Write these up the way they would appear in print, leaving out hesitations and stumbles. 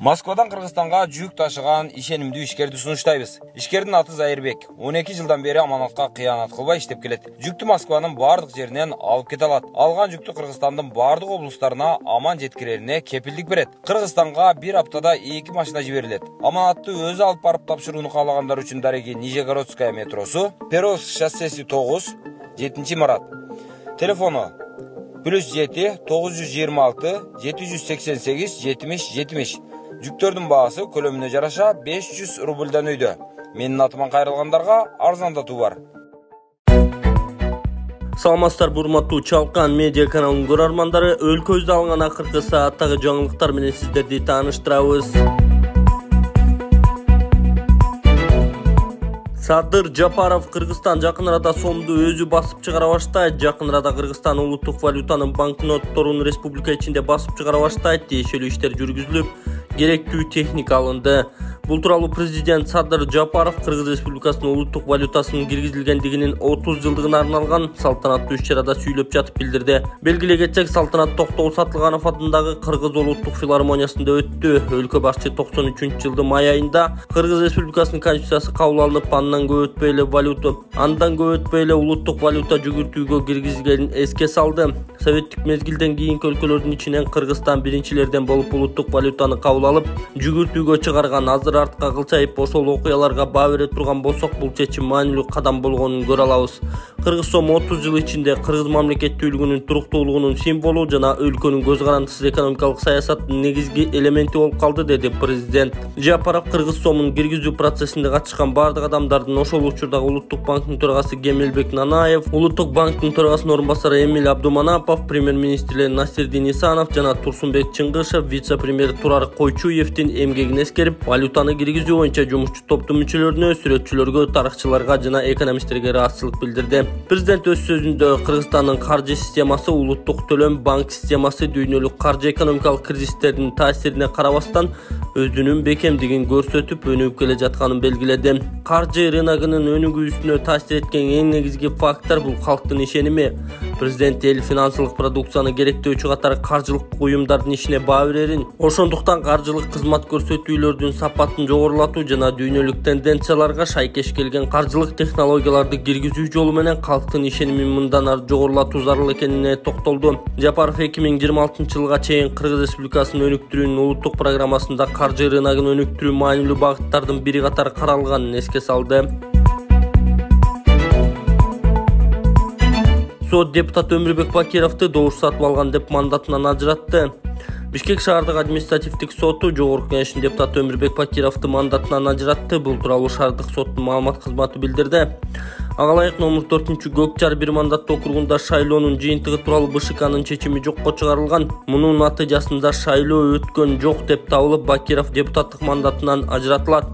Москвадан Кыргызстанга жүк ташыган ишенимдүү ишкерди сунуштайбыз. Ишкердин аты Зайырбек. 12 жылдан бери аманатка кыянат кылбай иштеп келет. Жүктү Москванын бардык жеринен алып кете алат. Алган жүктү Кыргызстандын бардык облустарына аман жеткирелине кепилдик берет. Кыргызстанга бир аптада 2 машина жиберилет. Аманатты өзү алып барып тапшырууну каалагандар үчүн дареги Нижегородская метросу, Перовск шоссеси 9, 7-марат. Телефону +7 926 788 70 70. Жүктөрдүн баасы көлөмүнө жараша 500 рубльдан өйдө. Менин атыман кайрылгандарга арзандатуу бар. Саламатсыздар урматтуу Чалкан медиа каналынын көрөрмандары, өлкөбүздө алынган акыркы сааттагы жаңылыктар менен сиздерди тааныштырабыз. Садыр Жапаров Кыргызстан жакын арада сомду өзү басып чыгара баштайт. Жакын арада Кыргызстан улуттук валютанын банкнотторун республика ичинде басып чыгара баштайт. Тиешелүү иштер жүргүзүлүп, керектүү техника алынды. Бул тууралуу президент Садыр Жапаров Кыргыз Республикасынын улуттук валютасынын киргизилгендигинин 30 жылдыгына арналган салтанаттуу иш-чарада сүйлөп жатып билдирди. Белгилей кетсек, салтанат Токтогул Сатылганов атындагы Кыргыз улуттук филармониясында өттү. Өлкө башчы 93-жылдын май айында Кыргыз Республикасынын конституциясы кабыл алынып, андан көп өтпөй эле улуттук валюта жүгүртүүгө киргизилгенин эске салды. Советтик мезгилден кийинки өлкөлөрдүн ичинен Кыргызстан биринчилерден болуп улуттук валютаны кабыл алып, жүгүртүүгө чыгарган. Азыр артка кылчайып ошол окуяларга баа бере турган болсок, бул чечим маанилүү кадам болгонун көрө алабыз. Кыргыз сому 30 жыл ичинде Кыргыз мамлекеттүүлүгүнүн туруктуулугунун символу жана өлкөнүн көз карандысыз экономикалык саясаттын негизги элементи болуп калды, деди президент. Жапаров Кыргыз сомун киргизүү процессинде катышкан бардык адамдардын, ошол учурдагы улуттук банктын төрагасы Кемелбек Нанаев, улуттук банктын төрагасынын орун басары Эмиль Абдуманапов, премьер-министрлер Насирдин Исанов жана Турсунбек Чыңгышев, вице-премьер Турар Койчуевдин эмгегин эскерип, валютаны киргизүү боюнча жумушчу топтун мүчөлөрүнө, сүрөтчүлөргө, тарыхчыларга жана экономисттерге ыраазычылык билдирди. Президент өз сөзүндө Кыргызстандын каржы системасы, улуттук төлөм банк системасы дүйнөлүк каржы экономикалык кризистердин таасирине карабастан өзүнүн бекемдигин көрсөтүп, өнүгүп келе жатканын белгиледи. Каржы рыногунун өнүгүүсүнө таасир эткен эң негизги фактор бул калктын ишеними. Президент эл финансылык продукцияны керектөөчү катар каржылык уюмдардын ишине баа берерин, ошондуктан каржылык кызмат көрсөтүүлөрдүн сапатын жогорулатуу жана дүйнөлүк тенденцияларга шайкеш келген каржылык технологияларды киргизүү жолу менен калктын ишенимин мындан ары жогорулатуу зарыл экенине токтолду. Жапаров 2026-жылга чейин Кыргыз Республикасынын өнүктүрүүнүн улуттук программасында каржы рыногун өнүктүрүү маанилүү багыттардын бири катары каралганын эске салды. Сот депутат Өмүрбек Бакировду добуш сатып алган деп мандатынан ажыратты. Бишкек шаардык административдик соту жогорку кеңештин депутаты Өмүрбек Бакировду мандатынан ажыратты. Бул тууралуу шаардык соттун маалымат кызматы билдирди. Ага ылайык номер 4-Көкчар бир мандаттуу округунда шайлоонун жыйынтыгы тууралуу БШКнын чечими жокко чыгарылган. Мунун натыйжасында шайлоо өткөн жок деп табылып, Бакиров депутаттык мандатынан ажыратылат.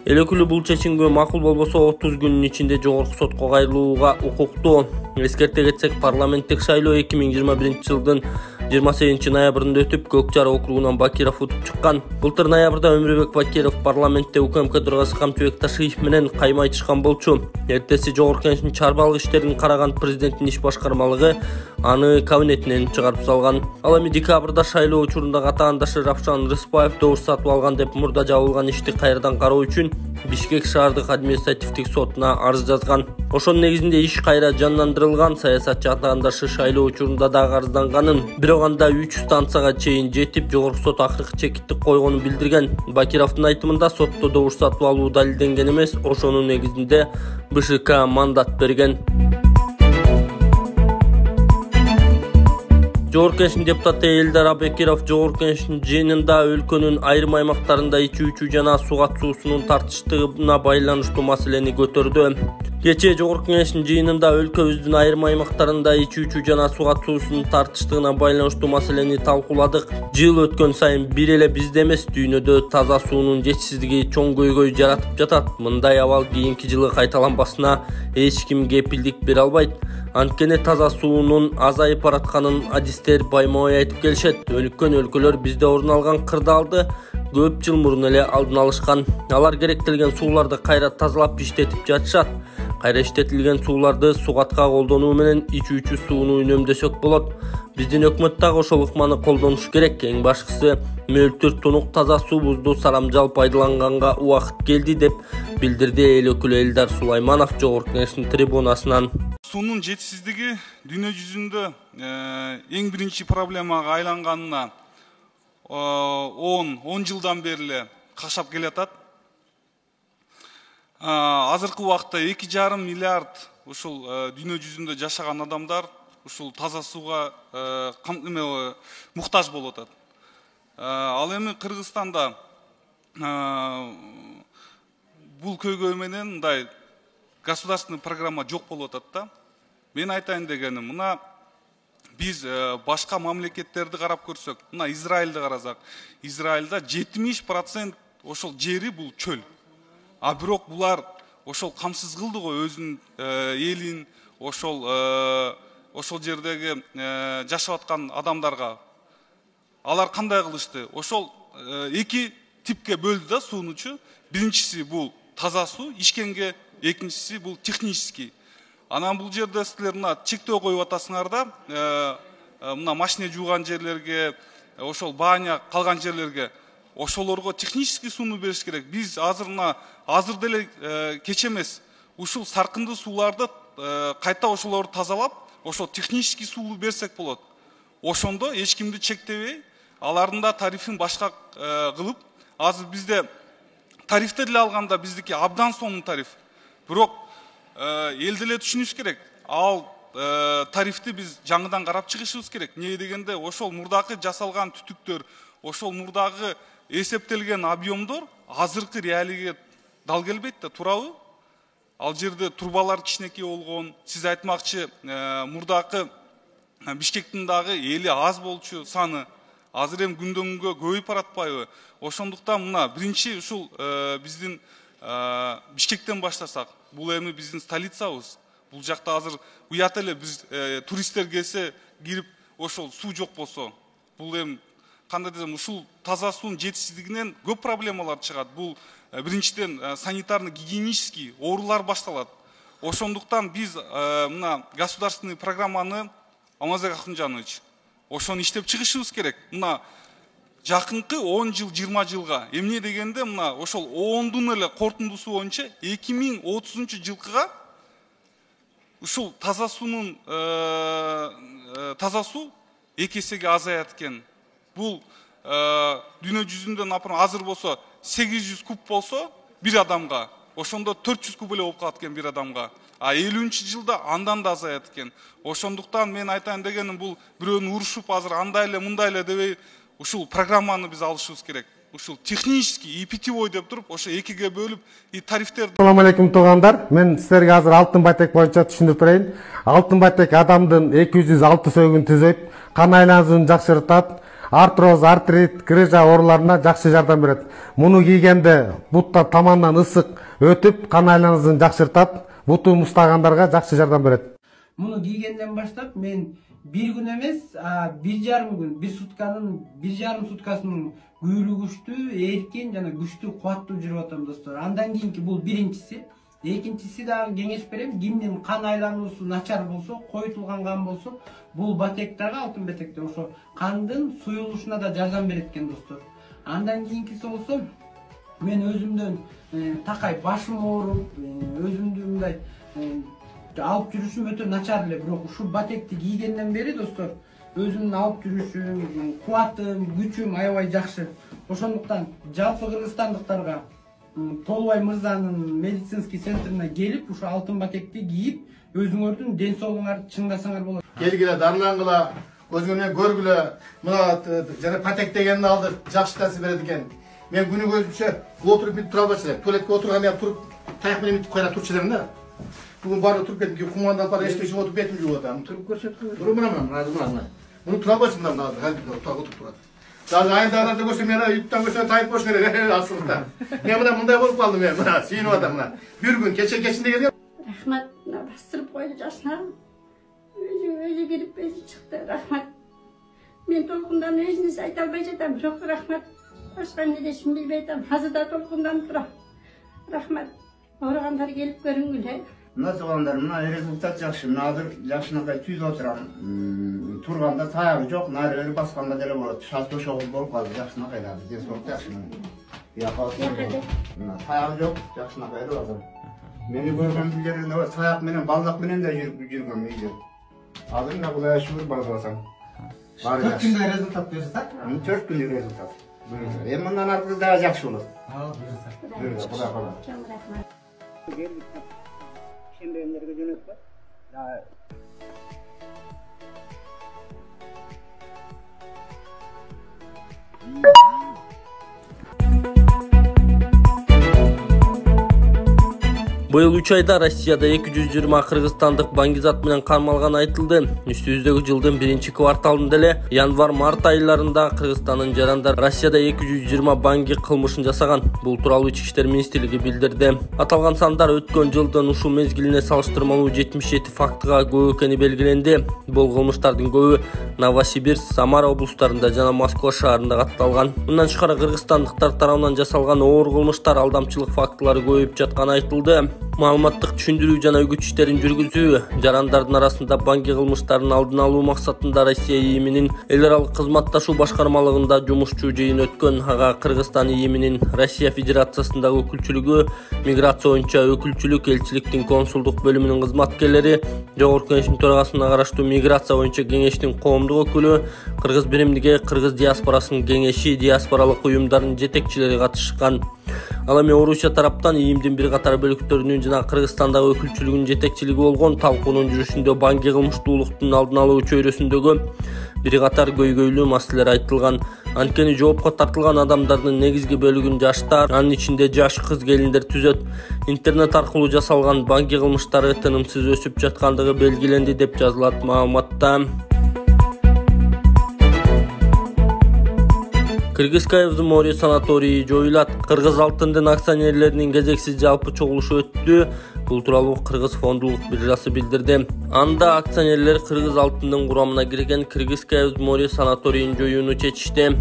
Эл өкүлү бул чечимге макул болбосо 30 күнүн ичинде жогорку сотко кайрылууга укуктуу. Эскерте кетсек, парламенттик шайлоо 2021-жылдын 28-ноябрында өтүп, Көкчар округунан Бакиров утуп чыккан. Былтыр ноябрда Өмүрбек Бакиров парламентте УКМК төрагасы Камчыбек Ташиев менен кайма айтышкан болчу. Эртеси жогорку кеңештин чарбалык иштерин караган президенттин иш башкармалыгы аны кабинетинен чыгарып салган. Ал эми декабрда шайлоо учурунда атаандашы Равшан Рыспаев добуш сатып алган деп мурда жабылган ишти кайрадан кароо үчүн Бишкек шаардык административдик сотуна арыз жазган. Ошонун негизинде иш кайра жандандырылган. Саясатчы атаандашы шайлоо учурунда дагы арызданганын, бирок анда 3 станцияга чейин жетип, жогорку сот акыркы чекитти койгонун билдирген. Бакировдун айтымында сотто добуш сатып алуу далилденген эмес, ошонун негизинде БШК мандат берген. Жогорку кеңештин депутаты Элдар Абекиров жогорку кеңештин жыйынында өлкөнүн айрым аймактарында ичүүчү жана суга суусунун тартыштыгына байланыштуу маселени көтөрдү. Кечээ жогорку кеңештин жыйынында өлкөбүздүн айрым аймактарында ичүүчү жана суга суусунун тартыштыгына байланыштуу маселени талкууладык. Жыл өткөн сайын бир эле бизде эмес, дүйнөдө таза суунун жетишсиздиги чоң көйгөй жаратып жатат. Мындай абал кийинки жылы кайталанбасына эч ким кепилдик бере албайт. Анткени таза суунун азайып баратканын адистер байма-бай айтып келишет. Өнүккөн өлкөлөр бизде орун алган кырдаалды көп жыл мурун эле алдын алышкан. Алар керектелген сууларды кайра тазалап иштетип жатышат. Кайра иштетилген сууларды сугатка колдонуу менен ичүүчү сууну үнөмдөсөк болот. Биздин өкмөт дагы ошол ыкманы колдонуш керек. Эң башкысы мөлтүр тунук таза суубузду саламжал пайдаланганга убакыт келди деп билдирди эл өкүлү Элдар Сулайманов Жогорку Кеңештин трибунасынан. Суунун жетишсиздиги дүйнө жүзүндө эң биринчи проблемага айланганына 10 жылдан бери кашап келатат. Азыркы убакта 2,5 миллиард ушул дүйнө жүзүндө жашаган адамдар ушул таза сууга муктаж болуп атат. Ал эми Кыргызстанда бул көйгөй менен мындай государственный программа жок болуп атат да. Мен айтайын дегеним, мына биз башка мамлекеттерди карап көрсөк, мына Израилди карасак, Израилда 70% ошол жери бул чөл. А бирок булар ошол камсыз кылды го өзүнүн элин, ошол жердеги жашап аткан адамдарга. Алар кандай кылышты? Ошол эки типке бөлдү да суунучу. Биринчиси бул таза суу, ичкенге, экинчиси бул технический. Анан бул жерде силер мына чектөө коюп атасыңар да, мына машина жууган жерлерге, ошол баня калган жерлерге ошолорго технический сууну бериш керек. Биз азыр деле кеч эмес ушул саркынды сууларды кайта ошолорду тазалап, ошол технический сууну берсек болот. Ошондо эч кимди чектебей, алардын да тарифин башка кылып, азыр бизде тарифте деле алганда биздики абдан сонун тариф. Бирок эл деле түшүнүш керек. Ал тарифти биз жаңыдан карап чыгышыбыз керек. Эмне дегенде ошол мурдагы жасалган түтүктөр, ошол мурдагы эсептелген объемдор азыркы реалиге дал келбейт да, туурабы? Ал жерде турбалар кичинекей болгон, сиз айтмакчы мурдагы Бишкектин дагы эли аз болчу саны азыр эми күндөн күнгө көбөйүп баратпайбы? Ошондуктан мына биринчи ушул биздин Бишкектен баштасак, бул эми биздин столицабыз. Бул жакта азыр уят эле биз туристтер келсе кирип ошол суу жок болсо, бул эми кандай десем, ушул таза суунун жетишсиздигинен көп проблемалар чыгат. Бул биринчиден санитарный гигиенический оорулар башталат. Ошондуктан биз мына государственный программаны Алмазбек Акунжанович ошону иштеп чыгышыбыз керек. Мына жакынкы 10 жыл, 20 жылга эмне дегенде мына ошол оондун эле корутундусу боюнча 2030-жылкыга ушул таза суунун таза суу 2 эсеге азаят экен. Бул дүйнө жүзүндө азыр болсо 800 куб болсо бир адамга, ошондо 400 куб эле болуп калат экен бир адамга. А 50-жылда андан да азаят экен. Ошондуктан мен айтайын дегеним, бул бирөөнү урушуп азыр андай эле мындай эле дебей ушул программаны биз алышыбыз керек. Ушул технический и питьевой деп туруп, ошо экиге бөлүп и тарифтерди. Assalamu алейкум туугандар. Мен силерге азыр алтын байтек боюнча түшүндүрүп берейин. Алтын байтек адамдын 206 сөөгүн түзөйт, кан айлануусун жакшыртат, артроз, артрит, грыжа ооруларына жакшы жардам берет. Муну кийгенде бутта тамандан ысык өтүп, кан айлануусун жакшыртат, буту мустагандарга жакшы жардам берет. Муну кийгенден баштап мен bir gün эмес, 1,5 gün, bir sutkанын 1,5 суткасынын күйүүлү күчтүү, эркен жана күчтүү, кубаттуу жүрүп атам достор. Андан кийинки бул биринчиси. Экинчиси дагы кеңеш берем, кимдин кан айлануусу начар болсо, койтулган кан болсо, бул батек дагы алтын батекте ошо кандын суюлушуна да жардам берет экен достор. Андан кийинкиси болсо, мен өзүмдөн такай башым ооруп, өзүмдү мындай алып жүрүшүм өтө начар эле, бирок ушул батекти кийгенден бери достор, өзүмдүн алып жүрүшүм, кубатым, күчүм аябай жакшы. Ошондуктан жалпы кыргызстандыктарга Толубай мырзанын медицинский центрине келип, ушу алтын батекти кийип, өзүңөрдүн ден соолугуңарды чыңдасаңар болот. Келгиле, дармангыла, көзүңөрүнөн көргүлө, мына жана патек дегенди алды, жакшы таасир берет экен. Мен күнү көзүмчө отуруп бүт тура албачу элем. Туалетке отурган мен туруп, таяк менен бүтүп кайра турчу элем да. Бүгүн баары туруп кеттим, куманды алып барып эшикке чыгып отуруп бетим жууп атам. Туруп көрсөткү. Туруп мына. Муну тура албачу мына, отуруп турат. Даже айындагыларды көрсөм мен юттан көрсөм тайып болуш керек, асылда. Мен мындай болуп калдым мен, мына сүйүнүп атам мына. Бир күн кечинде келген. Рахмат, бастырып койду жашнагым. Өзү кирип өзү чыкты, рахмат. Мен толкундан эч айта албай жатам, бирок рахмат. Башка эмне дешимди билбей атам. Азыр да толкунданып турам. Рахмат. Ооругандар келип көрүнгүлө. Mına soğanlar mına rezultat жақсы. Mına hazır жақшынakay tüz oturan turganda tayagı жоқ, narıları baskanda dele болады. Şalto şoğul bolup kaldı жақшынakayda. Bizden soğuk жақшının. Yapası tayagı жоқ, жақшынakayda hazır. Meni görgen billerinde tayak menen, baldaq menen de жүрgüm iyce. Hazır ne bulaya şuur barbasan. 4 günde rezultat verirse? 4 günlük rezultat. Bundan artık daha жақсы olur. Buyursa. Kuda kalın. Şembeyenlerge jönötpä. Быйыл 3 айда Россияда 220 кыргызстандык баңгизат менен кармалган айтылды. Үстүбүздөгү жылдын 1-кварталында эле январ-март айларында Кыргызстандын жарандар Россияда 220 баңги кылмышын жасаган. Бул тууралуу Ички иштер министрлиги билдирди. Аталган сандар өткөн жылдын ушул мезгилине салыштырмалуу 77 фактыга көп экени белгиленди. Бул кылмыштардын көбү Новосибирск, Самара облустарында жана Москва шаарында катталган. Мындан тышкары кыргызстандыктар тарабынан жасалган оор кылмыштар, алдамчылык фактылары көбөйүп жатканы айтылды. Маалыматтык түшүндүрүү жана үгүт иштерин жүргүзүү, жарандардын арасында баңги кылмыштарын алдын алуу максатында Россия ИИМинин эл аралык кызматташуу башкармалыгында жумушчу жыйын өткөн. Ага Кыргызстан ИИМинин Россия Федерациясындагы өкүлчүлүгү, миграция боюнча өкүлчүлүк, элчиликтин консулдук бөлүмүнүн кызматкерлери, Жогорку Кеңештин төрагасына караштуу миграция боюнча кеңештин коомдук өкүлү, Кыргыз биримдиги, Кыргыз диаспорасынын кеңеши, диаспоралык уюмдардын жетекчилери катышкан. Ал эми Орусия тараптан ИИМдин бир катар бөлүктөрүнүн жана Кыргызстандагы өкүлчүлүгүнүн жетекчилиги болгон талкуунун жүрүшүндө баңги кылмыштуулуктун алдын алуу чөйрөсүндөгү бир катар көйгөйлүү маселелер айтылган. Анткени жоопко тартылган адамдардын негизги бөлүгүн жаштар, анын ичинде жаш кыз келиндер түзөт. Интернет аркылуу жасалган баңги кылмыштары тынымсыз өсүп жаткандыгы белгиленди деп жазылат маалыматта. Кыргызское море санаторийи жоюлат. Кыргыз алтындын акционерлеринин кезексиз жалпы чогулушу өттү. Бул тууралуу Кыргыз фондулук биржасы билдирди. Анда акционерлер Кыргыз алтындын курамына кирген Кыргызское море санаторийин жоюуну чечишти.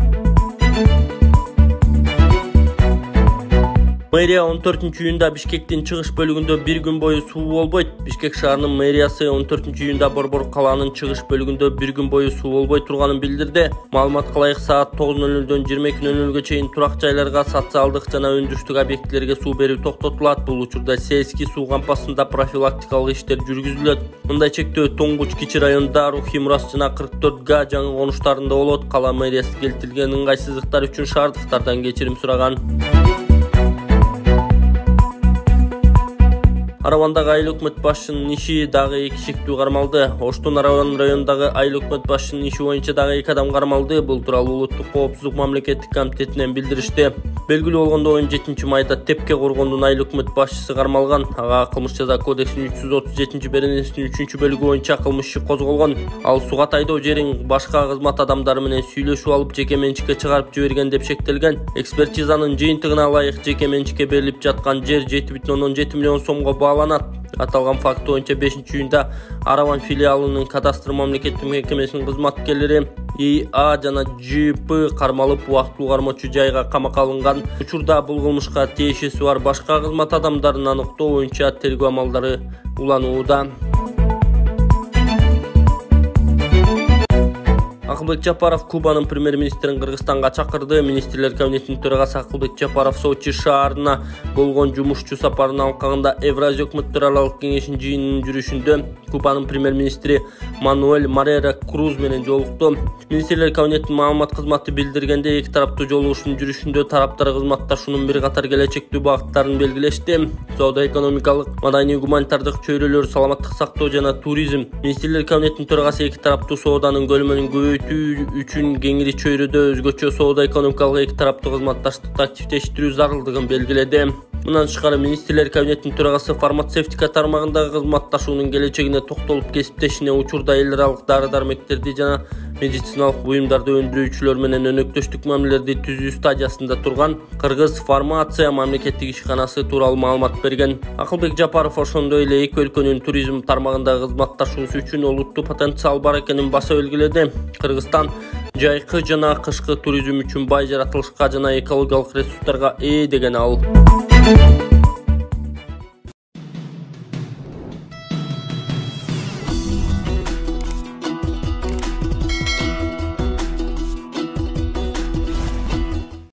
Мэрия 14-июнда Бишкектин чыгыш бөлүгүндө бир күн бою суу болбойт. Бишкек шаарынын мэриясы 14-июнда Борбор калаанын чыгыш бөлүгүндө бир күн бою суу болбой турганын билдирди. Маалыматка ылайык саат 9:00-дөн 22:00-гө чейин турак жайларга, социалдык жана өндүрүштүк объектилерге суу берүү токтотулат. Бул учурда сельский суу кампасында профилактикалык иштер жүргүзүлөт. Мындай чектөө Тоңгуч Кичи районунда, Рухи Мурас жана 44Га жаңы конуштарында болот. Кала мэриясы келтирилген ыңгайсыздыктар үчүн шаардыктардан кечирим сураган. Аравандагы айыл өкмөт башчынын иши дагы 2 шектүү кармалды. Оштун Араван районундагы айыл өкмөт башчынын иши боюнча дагы 2 адам кармалды. Бул тууралуу Улуттук коопсуздук мамлекеттик комитетинен билдиришти. Белгилүү болгондой 17 майда Тепке коргондун айыл өкмөт башчысы кармалган. Ага кылмыш жаза кодексинин 337-беренесинин 3-бөлүгү боюнча кылмыш иши козголгон. Ал суга тайдоо жерин башка кызмат адамдары менен сүйлөшүп алып жеке менчикке чыгарып жиберген деп шектелген. Экспертизанын жыйынтыгына ылайык жеке менчикке берилип жаткан жер 7,7 миллион сомго бааланат. Аталган факт боюнча 5-июнда Араван филиалынын кадастр мамлекеттик мекемесинин кызматкерлери ИА жана ЖП кармалып убактылуу кармоочу жайга камакка алынган. Учурда бул кылмышка тиешеси бар башка кызмат адамдарын аныктоо боюнча тергөө амалдары уланууда. Акылбек Жапаров Кубанын премьер-министрин Кыргызстанга чакырды. Министрлер кабинетинин төрагасы Акылбек Жапаров Сочи шаарына болгон жумушчу сапарын алкагында Евразия өкмөттөр аралык кеңешинин жыйынынын жүрүшүндө Кубанын премьер-министри Мануэль Марера Круз менен жолукту. Министрлер кабинетинин маалымат кызматы билдиргенде, эки тараптуу жолугушуунун жүрүшүндө тараптар кызматташуунун бир катар келечектүү багыттарын белгилешти. Соода-экономикалык, маданий-гуманитардык чөйрөлөр, саламаттык сактоо жана туризм. Министрлер кабинетинин төрагасы эки тараптуу сооданын көлөмүнүн көбөйтүү үчүн кеңири чөйрөдө өзгөчө соода-экономикалык эки тараптуу кызматташтыкты активдештирүү зарылдыгын белгиледи. Мындан тышкары министрлер кабинетинин төрагасы фармацевтика тармагындагы кызматташуунун келечегине токтолуп, кесиптешине учурда эл аралык дары-дармектерди жана медициналык буюмдарды өндүрүүчүлөр менен өнөктөштүк мамилелерди түзүү стадиясында турган Кыргыз фармация мамлекеттик ишканасы тууралуу маалымат берген. Акылбек Жапаров ошондой эле эки өлкөнүн туризм тармагындагы кызматташуусу үчүн олуттуу потенциал бар экенин баса белгиледи. Кыргызстан жайкы жана кышкы туризм үчүн бай жаратылышка жана экологиялык ресурстарга ээ деген ал.